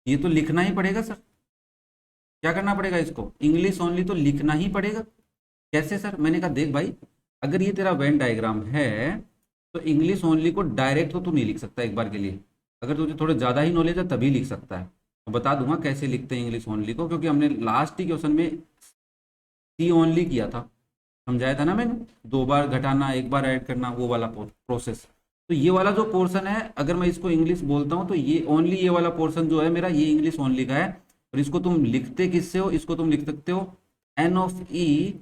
ये तो लिखना ही पड़ेगा सर। क्या करना पड़ेगा इसको, इंग्लिश ओनली तो लिखना ही पड़ेगा। कैसे सर? मैंने कहा देख भाई, अगर ये तेरा वेन डायग्राम है तो इंग्लिश ओनली को डायरेक्ट तो तू नहीं लिख सकता एक बार के लिए, अगर तुझे थोड़ा ज़्यादा ही नॉलेज है तभी लिख सकता है। तो बता दूंगा कैसे लिखते हैं इंग्लिश ओनली को, क्योंकि हमने लास्ट ही क्वेश्चन में सी ओनली किया था, समझाया था ना मैंने, 2 बार घटाना 1 बार ऐड करना, वो वाला प्रोसेस। तो ये वाला जो पोर्शन है, अगर मैं इसको इंग्लिश बोलता हूँ तो ये ओनली ये वाला पोर्शन जो है मेरा, ये इंग्लिश ओनली का है। और इसको तुम लिखते किससे हो, इसको तुम लिख सकते हो N of E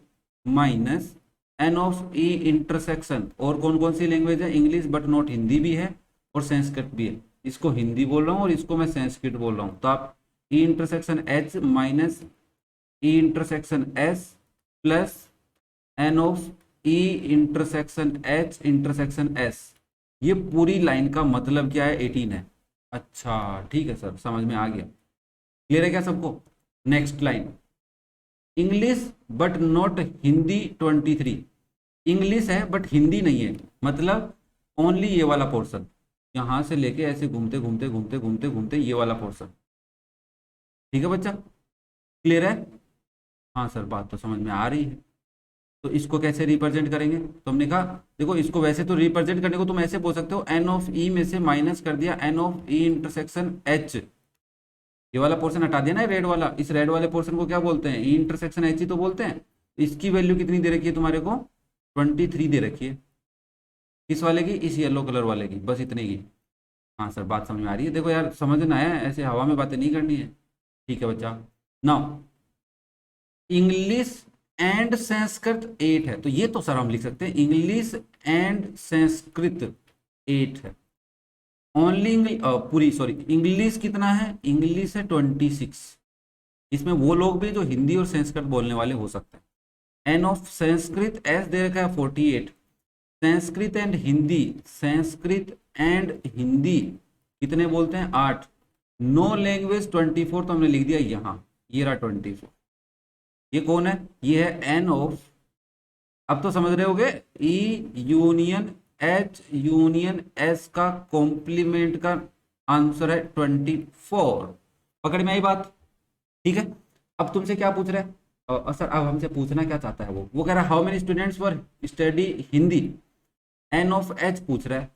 minus N of E intersection. और कौन कौन सी लैंग्वेज है, इंग्लिश बट नॉट हिंदी भी है और संस्कृत भी है। इसको हिंदी बोल रहा हूँ और इसको मैं संस्कृत बोल रहा हूँ। तो आप E intersection H minus E intersection S plus N of E intersection H intersection S, ये पूरी लाइन का मतलब क्या है, 18 है। अच्छा ठीक है सर, समझ में आ गया, क्लियर है क्या सबको। Next line, English but not Hindi 23। English है बट हिंदी नहीं है, मतलब ओनली ये वाला पोर्शन, यहां से लेके ऐसे घूमते घूमते घूमते घूमते घूमते ये वाला पोर्शन। ठीक है बच्चा, क्लियर है। हाँ सर, बात तो समझ में आ रही है। तो इसको कैसे रिप्रेजेंट करेंगे, तो हमने कहा देखो, इसको वैसे तो रिप्रेजेंट करने को तुम ऐसे बोल सकते हो, एन ऑफ ई में से माइनस कर दिया n of E intersection H, ये वाला पोर्शन हटा दिया ना रेड वाला, इस रेड वाले पोर्शन को क्या बोलते हैं, ई इंटरसेक्शन एच ही तो बोलते हैं। इसकी वैल्यू कितनी दे रखी है तुम्हारे को, 23 दे रखी है। किस वाले की, इस येलो कलर वाले की, बस इतने की। हाँ सर, बात समझ में आ रही है। देखो यार, समझना है, ऐसे हवा में बातें नहीं करनी है। ठीक है बच्चा। नाउ इंग्लिश एंड संस्कृत 8 है, तो ये तो सर हम लिख सकते हैं इंग्लिश एंड संस्कृत 8 है। ओनली पूरी सॉरी, इंग्लिश कितना है, इंग्लिश है 26। इसमें वो लोग भी जो हिंदी और संस्कृत बोलने वाले हो सकते हैं। एन ऑफ संस्कृत एस दे रखा है 48। संस्कृत एंड हिंदी, संस्कृत एंड हिंदी कितने बोलते हैं, 8। नो लैंग्वेज 24, तो हमने लिख दिया यहाँ, ये रहा 24। ये कौन है, ये है एन ऑफ, अब तो समझ रहे होगे, ई यूनियन एच यूनियन एस का कॉम्प्लीमेंट का आंसर है 24। पकड़ में आई बात, ठीक है। अब तुमसे क्या पूछ रहा है, सर अब हमसे पूछना क्या चाहता है, वो कह रहा है how many students were study Hindi, n of H पूछ रहा है।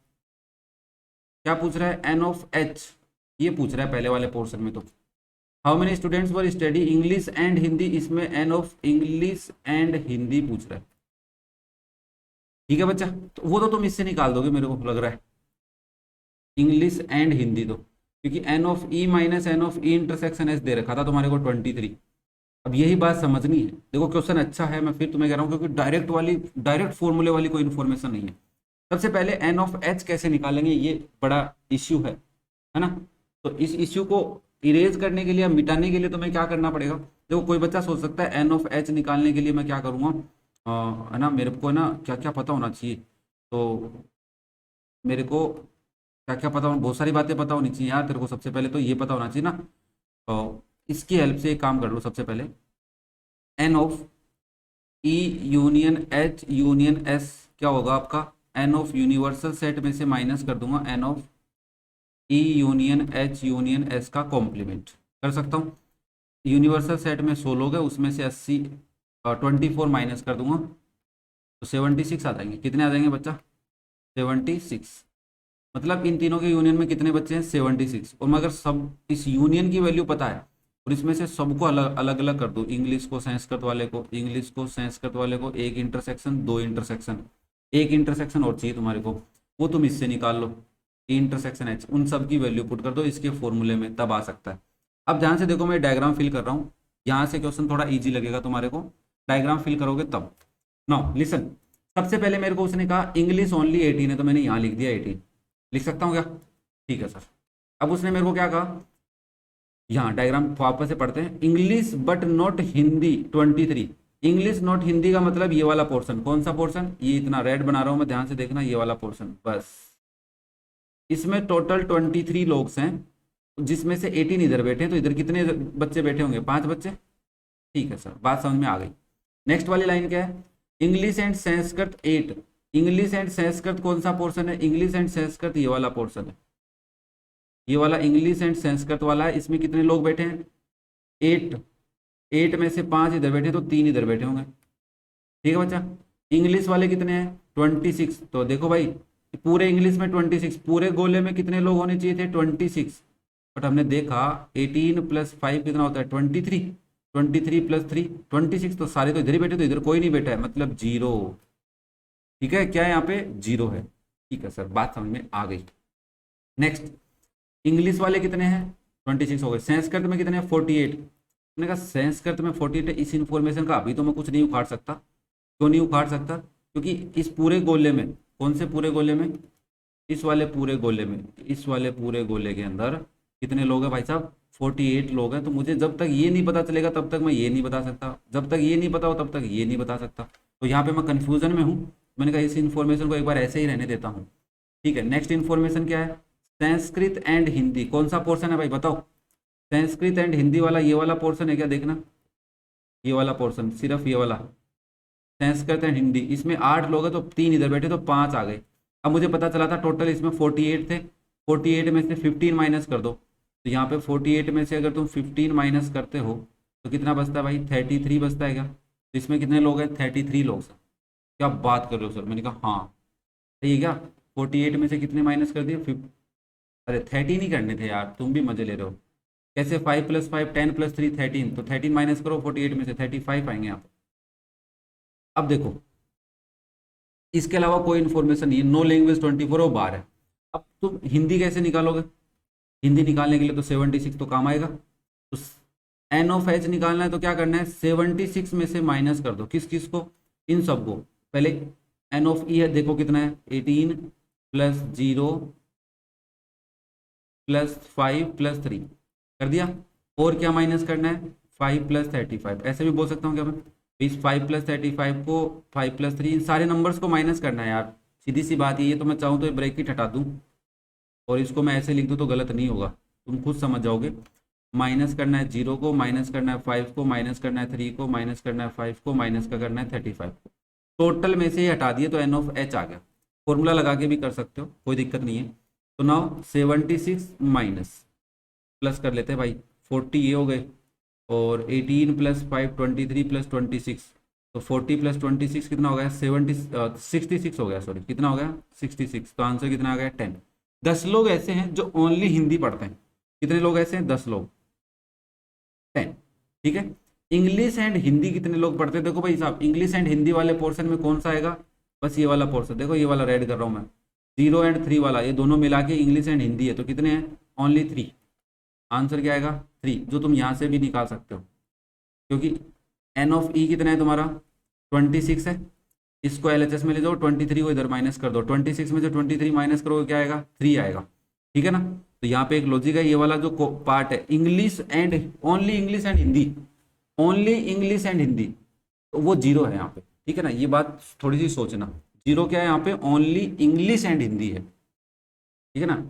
क्या पूछ रहा है, एन ऑफ एच, ये पूछ रहा है पहले वाले पोर्शन में। तो how many students were study English and Hindi, इसमें n of English and Hindi पूछ रहा है। ठीक है बच्चा, तो वो तो तुम इससे निकाल दोगे मेरे को लग रहा है, इंग्लिश एंड हिंदी, तो क्योंकि n of E minus N of E intersection S दे रखा था तुम्हारे को 23। अब यही बात समझनी है। देखो क्वेश्चन अच्छा है, मैं फिर तुम्हें कह रहा हूँ, क्योंकि डायरेक्ट फॉर्मूले वाली कोई इन्फॉर्मेशन नहीं है। सबसे पहले एन ऑफ एच कैसे निकालेंगे, ये बड़ा इश्यू है ना। तो इस इश्यू को इरेज करने के लिए, मिटाने के लिए तुम्हें क्या करना पड़ेगा। देखो कोई बच्चा सोच सकता है एन ऑफ एच निकालने के लिए मैं क्या करूँगा, है ना, मेरे को ना क्या क्या पता होना चाहिए। तो मेरे को क्या क्या पता होना, बहुत सारी बातें पता होनी चाहिए यार तेरे को। सबसे पहले तो ये पता होना चाहिए ना, तो इसकी हेल्प से एक काम कर लो। सबसे पहले n of E union H union S क्या होगा आपका, एन ऑफ यूनिवर्सल सेट में से माइनस कर दूंगा n of E union H union S का कॉम्प्लीमेंट कर सकता हूँ। यूनिवर्सल सेट में 16 लोग हैं, उसमें से 24 माइनस कर दूंगा तो 76 आ जाएंगे। कितने आ जाएंगे बच्चा, 76। मतलब इन तीनों के यूनियन में कितने बच्चे हैं, 76। और मैं अगर सब इस यूनियन की वैल्यू पता है और इसमें से सबको अलग अलग अलग कर दूँ, इंग्लिश को संस्कृत वाले को, इंग्लिश को संस्कृत वाले को, एक इंटरसेक्शन, दो इंटरसेक्शन, एक इंटरसेक्शन और चाहिए तुम्हारे को, वो तुम इससे निकाल लो, इंटरसेक्शन एच, उन सब की वैल्यू पुट कर दो इसके फॉर्मूले में, तब आ सकता है। अब ध्यान से देखो, मैं डायग्राम फिल कर रहा हूँ, यहाँ से क्वेश्चन थोड़ा ईजी लगेगा तुम्हारे को, डायग्राम फिल करोगे तब। नाउ लिसन, सबसे पहले मेरे को उसने कहा इंग्लिश ओनली 18 है, तो मैंने यहाँ लिख दिया 18। लिख सकता हूँ क्या, ठीक है सर। अब उसने मेरे को क्या कहा, यहाँ डायग्राम वापस से पढ़ते हैं, English but not Hindi 23। English not Hindi का मतलब ये वाला पोर्शन, कौन सा पोर्शन, ये इतना रेड बना रहा हूं मैं, ध्यान से देखना, ये वाला पोर्शन बस। इसमें टोटल 23 लोग हैं, जिसमें से 18 इधर बैठे हैं, तो इधर कितने बच्चे बैठे होंगे, 5 बच्चे। ठीक है सर, बात समझ में आ गई। नेक्स्ट वाली लाइन क्या है, English and Sanskrit 8। English and Sanskrit कौन सा पोर्शन है, इंग्लिश एंड संस्कृत ये वाला पोर्शन है, ये वाला इंग्लिश एंड संस्कृत वाला है। इसमें कितने लोग बैठे हैं, 8। 8 में से 5 इधर बैठे, तो 3 इधर बैठे होंगे। ठीक है बच्चा। इंग्लिश वाले कितने हैं, 26। तो देखो भाई, पूरे इंग्लिश में 26, पूरे गोले में कितने लोग होने चाहिए थे, 26। बट हमने देखा 18 प्लस 5 कितना होता है 23, 23 प्लस 3 26, तो सारे तो इधर ही बैठे, तो इधर कोई नहीं बैठा है, मतलब जीरो। ठीक है, क्या है यहाँ पे जीरो है। ठीक है सर, बात समझ में आ गई। नेक्स्ट, इंग्लिश वाले कितने हैं 26 हो गए, संस्कृत में कितने हैं 48। मैंने कहा संस्कृत में 48 है, इस इन्फॉर्मेशन का अभी तो मैं कुछ नहीं उखाड़ सकता। क्यों नहीं उखाड़ सकता? क्योंकि इस पूरे गोले में, कौन से पूरे गोले में, इस वाले पूरे गोले में, इस वाले पूरे गोले के अंदर कितने लोग हैं भाई साहब 48 लोग हैं। तो मुझे जब तक ये नहीं पता चलेगा तब तक मैं ये नहीं बता सकता, जब तक ये नहीं पता हो तब तक ये नहीं बता सकता। तो यहाँ पे मैं कंफ्यूजन में हूँ। मैंने कहा इस इन्फॉर्मेशन को एक बार ऐसे ही रहने देता हूँ। ठीक है, नेक्स्ट इन्फॉर्मेशन क्या है, संस्कृत एंड हिंदी, कौन सा पोर्शन है भाई बताओ। संस्कृत एंड हिंदी वाला ये वाला पोर्शन है क्या, देखना ये वाला पोर्शन, सिर्फ ये वाला संस्कृत एंड हिंदी, इसमें 8 लोग हैं तो 3 इधर बैठे तो 5 आ गए। अब मुझे पता चला था टोटल इसमें 48 थे, 48 में से 15 माइनस कर दो, तो यहाँ पे 48 में से अगर तुम 15 माइनस करते हो तो कितना बचता है भाई 33 बचता है क्या। तो इसमें कितने लोग हैं 33 लोग सर। क्या बात कर रहे हो सर, मैंने कहा हाँ सही है क्या। 48 में से कितने माइनस कर दिए अरे 13 ही करने थे यार, तुम भी मजे ले रहे हो। कैसे 5 प्लस 5 10 प्लस 3 13, तो 13 माइनस करो 48 में से 35 आएंगे यहाँ पे। अब देखो इसके अलावा कोई इन्फॉर्मेशन नहीं है, नो लैंग्वेज 24 और बार है। अब तुम हिंदी कैसे निकालोगे, हिंदी निकालने के लिए तो 76 तो काम आएगा। तो एन ऑफ एच निकालना है तो क्या करना है 76 में से माइनस कर दो, किस किस को, इन सबको। पहले एन ऑफ ई है, देखो कितना है 18 प्लस 0 प्लस 5 प्लस 3 कर दिया। और क्या माइनस करना है 5 प्लस 35, ऐसे भी बोल सकता हूँ क्या मैं, इस 5 प्लस 35 को 5 प्लस 3 इन सारे नंबर्स को माइनस करना है यार। सीधी सी बात ये तो मैं चाहूँ तो ब्रैकेट हटा दूँ और इसको मैं ऐसे लिख दूँ तो गलत नहीं होगा, तुम खुद समझ जाओगे। माइनस करना है 0 को, माइनस करना है 5 को, माइनस करना है 3 को, माइनस करना है 5 को, माइनस का करना है 35 को। टोटल में से ही हटा दिए तो एन ऑफ एच आ गया। फॉर्मूला लगा के भी कर सकते हो, कोई दिक्कत नहीं है। तो नाउ 76 माइनस प्लस कर लेते हैं भाई 40 ये हो गए, और 18 प्लस 5 23 प्लस 26, तो 40 प्लस 26 कितना हो गया 66 हो गया, सॉरी कितना हो गया 66। तो आंसर कितना आ गया 10। 10 लोग ऐसे हैं जो ओनली हिंदी पढ़ते हैं। कितने लोग ऐसे हैं 10 लोग, 10। ठीक है, इंग्लिश एंड हिंदी कितने लोग पढ़ते हैं, देखो भाई साहब इंग्लिश एंड हिंदी वाले पोर्शन में कौन सा आएगा, बस ये वाला पोर्शन, देखो ये वाला रेड कर रहा हूँ मैं, 0 एंड 3 वाला, ये दोनों मिला के इंग्लिश एंड हिंदी है। तो कितने हैं ओनली 3। आंसर क्या आएगा 3, जो तुम यहाँ से भी निकाल सकते हो, क्योंकि एन ऑफ ई कितना है तुम्हारा 26 है। इसको एलएचएस में ले जाओ, 23 को इधर माइनस कर दो, 26 में से 23 माइनस करोगे क्या आएगा 3 आएगा। ठीक है ना। तो यहाँ पे एक लॉजिक है, ये वाला जो पार्ट है English and only English and Hindi, only English and Hindi, तो वो 0 है यहाँ पे। ठीक है ना, ये बात थोड़ी सी सोचना, 0 क्या है यहाँ पे ओनली इंग्लिश एंड हिंदी है। ठीक है ना,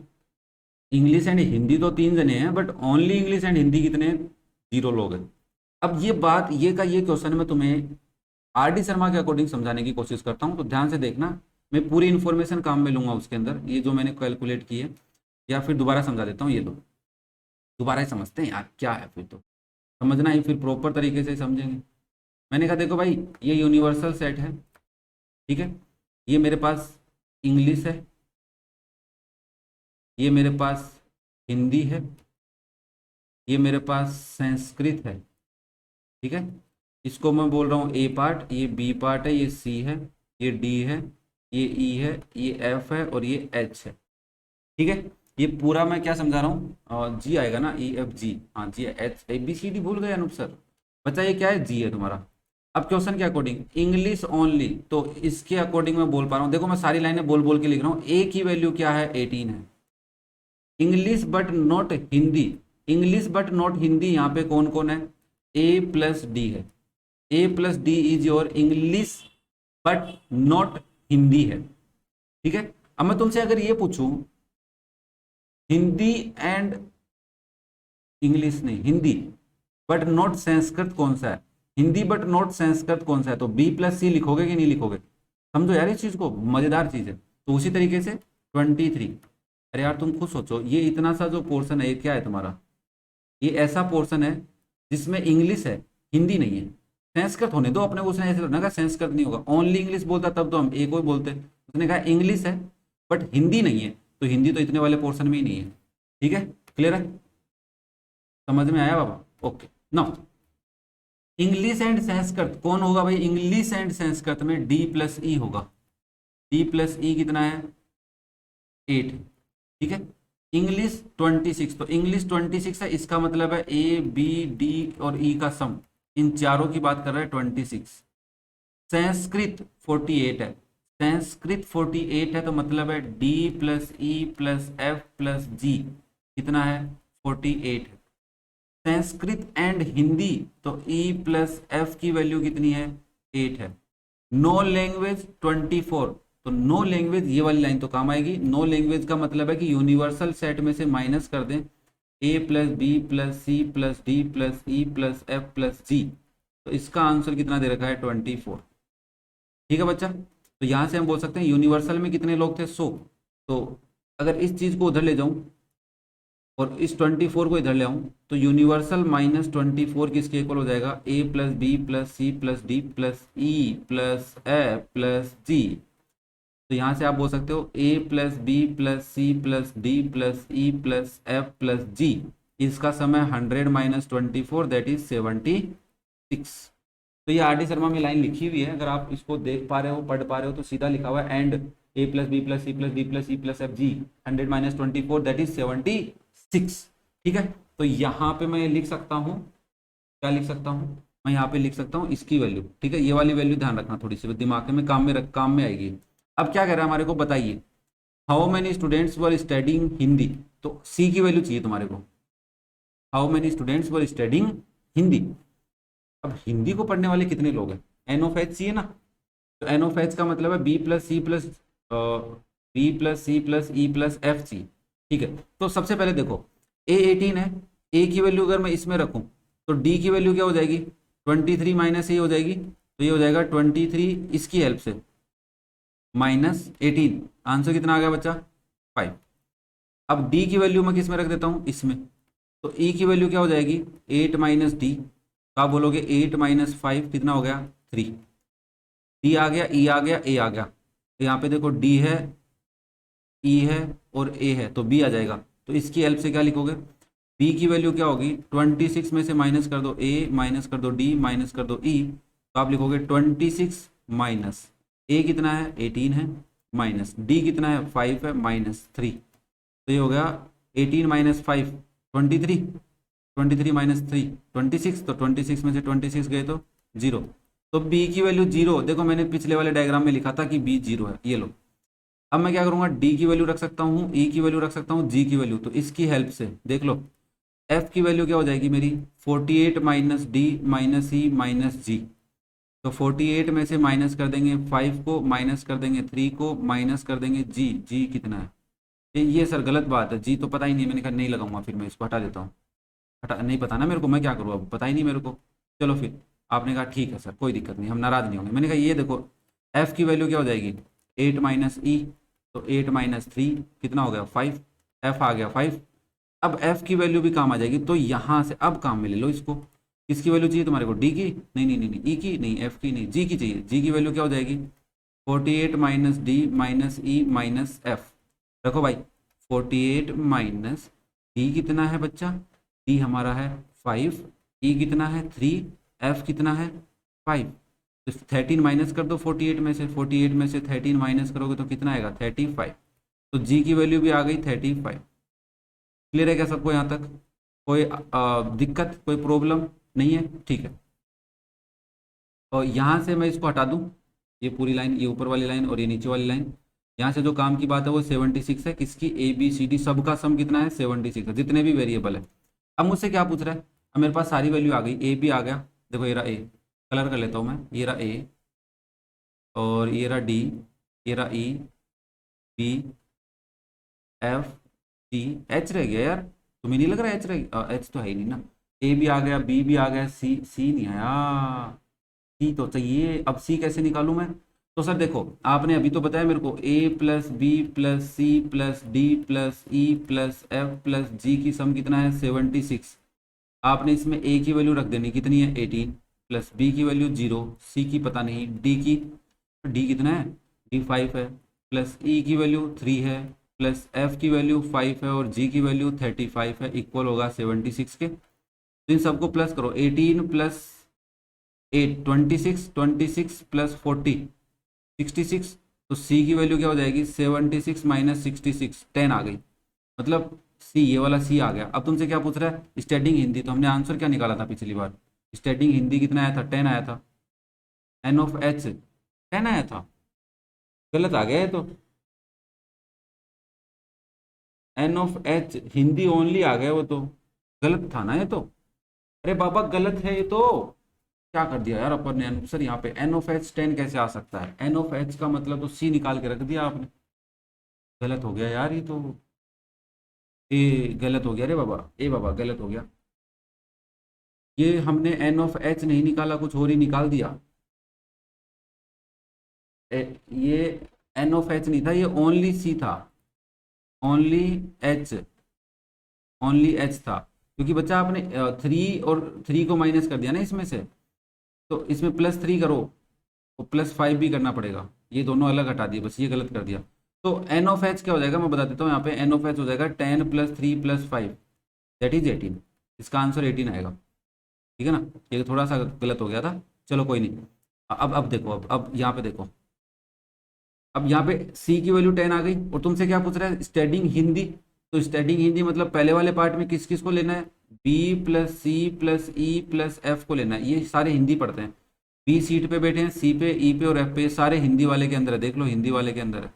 इंग्लिश एंड हिंदी तो 3 जने हैं, but only English and Hindi कितने हैं 0 लोग हैं। अब ये बात ये क्वेश्चन मैं तुम्हें आर डी शर्मा के अकॉर्डिंग समझाने की कोशिश करता हूँ, तो ध्यान से देखना। मैं पूरी इन्फॉर्मेशन काम में लूंगा उसके अंदर, ये जो मैंने कैलकुलेट की है, या फिर दोबारा समझा देता हूँ, ये लो दोबारा ही समझते हैं यार, क्या है फिर तो समझना ही, फिर प्रॉपर तरीके से समझेंगे। मैंने कहा देखो भाई ये यूनिवर्सल सेट है। ठीक है, ये मेरे पास इंग्लिश है, ये मेरे पास हिंदी है, ये मेरे पास संस्कृत है। ठीक है, इसको मैं बोल रहा हूँ ए पार्ट, ये बी पार्ट है, ये सी है, ये डी है, ये ई है, ये एफ है और ये एच है। ठीक है, ये पूरा मैं क्या समझा रहा हूँ, जी आएगा ना, ई एफ जी, हाँ जी, H A B C D भूल गए अनूप सर, बच्चा ये क्या है जी है तुम्हारा। अब क्वेश्चन के अकॉर्डिंग इंग्लिश ओनली, तो इसके अकॉर्डिंग मैं बोल पा रहा हूँ, देखो मैं सारी लाइनें बोल बोल के लिख रहा हूँ। ए की वैल्यू क्या है 18 है। English but not Hindi, English but not Hindi यहाँ पे कौन कौन है, ए प्लस डी है। A plus D is your English but not Hindi है। ठीक है, अब मैं तुमसे अगर ये पूछूं हिंदी एंड इंग्लिश नहीं, हिंदी बट नॉट संस्कृत कौन सा है, हिंदी बट नॉट संस्कृत कौन सा है, तो बी प्लस सी लिखोगे कि नहीं लिखोगे, समझो यार इस चीज को, मजेदार चीज है। तो उसी तरीके से 23, अरे यार तुम खुद सोचो, ये इतना सा जो पोर्शन है ये क्या है तुम्हारा, ये ऐसा पोर्शन है जिसमें इंग्लिश है हिंदी नहीं है। संस्कृत होने दो अपने को, उसने ऐसे ना कहा संस्कृत नहीं होगा, ओनली इंग्लिश बोलता तब तो हम एक को ही बोलते, उसने कहा इंग्लिश है बट हिंदी नहीं है, तो हिंदी तो इतने वाले पोर्शन में ही नहीं है। ठीक है, क्लियर है। समझ में आया बाबा? Okay. Now English and Sanskrit कौन होगा भाई? इंग्लिश एंड संस्कृत में डी प्लस ई होगा। डी प्लस ई कितना है? 8। ठीक है। इंग्लिश 26, तो इंग्लिश 26 है, इसका मतलब है ए बी डी और ई का सम, इन चारों की बात कर रहा है 26। संस्कृत 48 है, संस्कृत 48 है, तो मतलब है D plus E plus F plus G कितना है? 48 है। संस्कृत एंड हिंदी तो ई प्लस एफ की वैल्यू कितनी है? 8 है। नो लैंग्वेज 24, तो नो लैंग्वेज ये वाली लाइन तो काम आएगी। नो लैंग्वेज का मतलब है कि यूनिवर्सल सेट में से माइनस कर दें A plus B plus C plus D plus E plus F plus G, तो इसका आंसर कितना दे रखा है? 24। ठीक है बच्चा, तो यहाँ से हम बोल सकते हैं यूनिवर्सल में कितने लोग थे? 100। तो अगर इस चीज़ को उधर ले जाऊँ और इस 24 को इधर ले आऊँ, तो यूनिवर्सल माइनस 24 किसके इक्वल हो जाएगा? A plus B plus C plus D plus E plus F plus G. तो यहाँ से आप बोल सकते हो A plus B plus C plus D plus E plus F plus G, इसका समय 100 माइनस 24 दैट इज 76। तो ये आर डी शर्मा में लाइन लिखी हुई है, अगर आप इसको देख पा रहे हो, पढ़ पा रहे हो, तो सीधा लिखा हुआ है and A plus B plus C plus D plus E plus F G 100 minus 24 that is 76। ठीक है, तो यहाँ पे मैं लिख सकता हूँ, क्या लिख सकता हूँ? मैं यहाँ पे लिख सकता हूँ इसकी वैल्यू। ठीक है, ये वाली वैल्यू ध्यान रखना, थोड़ी सी दिमाग में काम में आएगी। अब क्या कह रहा है हमारे को, बताइए how many students were studying Hindi, तो सी की वैल्यू चाहिए तुम्हारे को। How many students were studying Hindi, अब हिंदी को पढ़ने वाले कितने लोग हैं? एन ऑफ एच चाहिए ना, तो एन ऑफ एच का मतलब है B plus C plus E plus F C. ठीक है, तो सबसे पहले देखो ए 18 है, ए की वैल्यू अगर मैं इसमें रखूं तो डी की वैल्यू क्या हो जाएगी? 23 माइनस ए हो जाएगी, तो ये हो जाएगा 23 इसकी हेल्प से माइनस 18, आंसर कितना आ गया बच्चा? 5। अब डी की वैल्यू मैं किस में रख देता हूँ? इसमें, तो ई की वैल्यू क्या हो जाएगी? 8 माइनस डी, तो आप बोलोगे 8 माइनस 5 कितना हो गया? 3। डी आ गया, ई आ गया, ए आ गया, तो यहाँ पे देखो डी है, ई है और ए है, तो बी आ जाएगा। तो इसकी हेल्प से क्या लिखोगे? बी की वैल्यू क्या होगी? 26 में से माइनस कर दो ए, माइनस कर दो डी, माइनस कर दो ई, तो आप लिखोगे 26 माइनस ए कितना है? 18 है, माइनस डी कितना है? 5 है, माइनस 3, तो ये हो गया 18 माइनस 5 23, 23 माइनस 3 26, तो 26 में से 26 गए तो 0, तो बी की वैल्यू 0। देखो मैंने पिछले वाले डायग्राम में लिखा था कि बी 0 है, ये लो। अब मैं क्या करूंगा? डी की वैल्यू रख सकता हूँ, ई की वैल्यू रख सकता हूँ, जी की वैल्यू, तो इसकी हेल्प से देख लो एफ की वैल्यू क्या हो जाएगी मेरी? 48 minus D minus E minus जी, तो 48 में से माइनस कर देंगे 5 को, माइनस कर देंगे 3 को, माइनस कर देंगे जी, जी कितना है? ये सर गलत बात है, जी तो पता ही नहीं, मैंने कहा नहीं लगाऊंगा, फिर मैं इसको हटा देता हूँ। हटा नहीं पता ना मेरे को, मैं क्या करूँ, अब पता ही नहीं मेरे को। चलो फिर आपने कहा ठीक है सर कोई दिक्कत नहीं, हम नाराज नहीं होंगे। मैंने कहा ये देखो एफ की वैल्यू क्या हो जाएगी? 8 माइनस ई, तो 8 माइनस 3 कितना हो गया? 5, एफ आ गया 5। अब एफ की वैल्यू भी काम आ जाएगी, तो यहाँ से अब काम में ले लो इसको। किसकी वैल्यू चाहिए तुम्हारे को? डी की? नहीं नहीं नहीं नहीं, ई की नहीं, एफ की नहीं, जी की चाहिए। जी की वैल्यू क्या हो जाएगी? 48 minus D minus E minus F, रखो भाई 48 माइनस डी कितना है बच्चा? डी हमारा है 5, ई कितना है 3, एफ कितना है 5, तो 13 माइनस कर दो 48 में से, 48 में से 13 माइनस करोगे तो कितना आएगा? 35, तो जी की वैल्यू भी आ गई 35। क्लियर है क्या सबको यहाँ तक? कोई दिक्कत, कोई प्रॉब्लम नहीं है? ठीक है, और यहाँ से मैं इसको हटा दूँ, ये पूरी लाइन, ये ऊपर वाली लाइन और ये नीचे वाली लाइन। यहाँ से जो काम की बात है वो 76 है, किसकी? ए बी सी डी सबका सम कितना है? 76 है, जितने भी वेरिएबल है। अब मुझसे क्या पूछ रहा है? अब मेरे पास सारी वैल्यू आ गई, ए भी आ गया, देखो ये रहा ए, कलर कर लेता हूँ मैं, ये रहा ए और ये रहा डी, ये रहा ई, बी, एफ, डी, एच रह गया यार, तुम्हें नहीं लग रहा एच रह? एच तो है ही नहीं ना। ए भी आ गया, बी भी आ गया, सी, सी नहीं आया, सी तो चाहिए। अब सी कैसे निकालूं मैं? तो सर देखो आपने अभी तो बताया मेरे को A plus B plus C plus D plus E plus F plus G की सम कितना है? 76। आपने इसमें ए की वैल्यू रख देनी, कितनी है? 18, प्लस बी की वैल्यू 0, सी की पता नहीं, डी की, डी कितना है? डी 5 है, प्लस ई की वैल्यू 3 है, प्लस एफ की वैल्यू 5 है और जी की वैल्यू 35 है, इक्वल होगा 76 के। तो इन सबको प्लस करो, 18 प्लस 8 26, 26 प्लस 40 66। तो सी की वैल्यू क्या हो जाएगी, 76 माइनस 66, 10 आ गई। मतलब सी, ये वाला सी आ गया। अब तुमसे क्या पूछ रहा है, स्टैटिक हिंदी। तो हमने आंसर क्या निकाला था पिछली बार, स्टैटिक हिंदी कितना आया था, 10 आया था। एन ऑफ एच 10 आया था, गलत आ गया है तो। N of H Hindi only आ गया वो तो, गलत था ना ये तो। अरे बाबा गलत है ये तो, क्या कर दिया यार अपन ने सर, यहाँ पे एन ऑफ एच 10 कैसे आ सकता है, एन ऑफ एच का मतलब तो सी निकाल के रख दिया आपने, गलत हो गया यार ये तो। ए गलत हो गया रे बाबा, ए बाबा गलत हो गया। ये हमने एन ऑफ एच नहीं निकाला, कुछ और ही निकाल दिया। ये एन ऑफ एच नहीं था, ये ओनली सी था, ओनली एच, ओनली एच था। क्योंकि बच्चा आपने 3 और 3 को माइनस कर दिया ना इसमें से, तो इसमें +3 करो तो +5 भी करना पड़ेगा, ये दोनों अलग हटा दिए, बस ये गलत कर दिया। तो एन ऑफ एच क्या हो जाएगा, मैं बता देता हूँ यहाँ पे, एन ऑफ एच हो जाएगा 10 + 3 + 5 दैट इज 18। इसका आंसर 18 आएगा, ठीक है ना। ये थोड़ा सा गलत हो गया था, चलो कोई नहीं। अब देखो, अब यहाँ पे देखो, अब यहाँ पे सी की वैल्यू 10 आ गई, और तुमसे क्या पूछ रहा है, स्टैटिक हिंदी। तो स्टैटिक हिंदी मतलब पहले वाले पार्ट में किस किस को लेना है, B plus C plus E plus F को लेना है। ये सारे हिंदी पढ़ते हैं, बी सीट पे बैठे हैं, सी पे, ई पे और एफ पे, ये सारे हिंदी वाले के अंदर है, देख लो हिंदी वाले के अंदर है।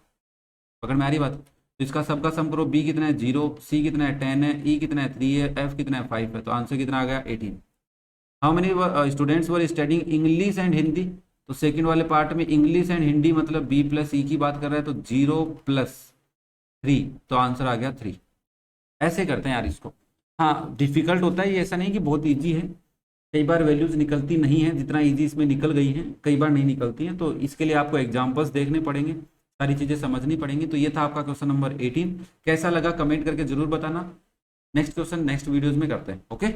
पकड़ में आ रही बात। तो इसका सबका सम करो, बी कितना है 0, सी कितना है 10 है, ई कितना है 3 है, एफ कितना है 5 है। तो आंसर कितना आ गया 18। How many students were studying English and Hindi. तो सेकंड वाले पार्ट में इंग्लिश एंड हिंदी मतलब बी प्लस ई की बात कर रहा है, तो 0 + 3, तो आंसर आ गया 3। ऐसे करते हैं यार इसको। हाँ डिफिकल्ट होता है ये, ऐसा नहीं कि बहुत ईजी है, कई बार वैल्यूज निकलती नहीं है, जितना ईजी इसमें निकल गई हैं कई बार नहीं निकलती हैं। तो इसके लिए आपको एग्जाम्पल्स देखने पड़ेंगे, सारी चीज़ें समझनी पड़ेंगी। तो ये था आपका क्वेश्चन नंबर 18। कैसा लगा कमेंट करके जरूर बताना। नेक्स्ट क्वेश्चन नेक्स्ट वीडियोज में करते हैं, ओके।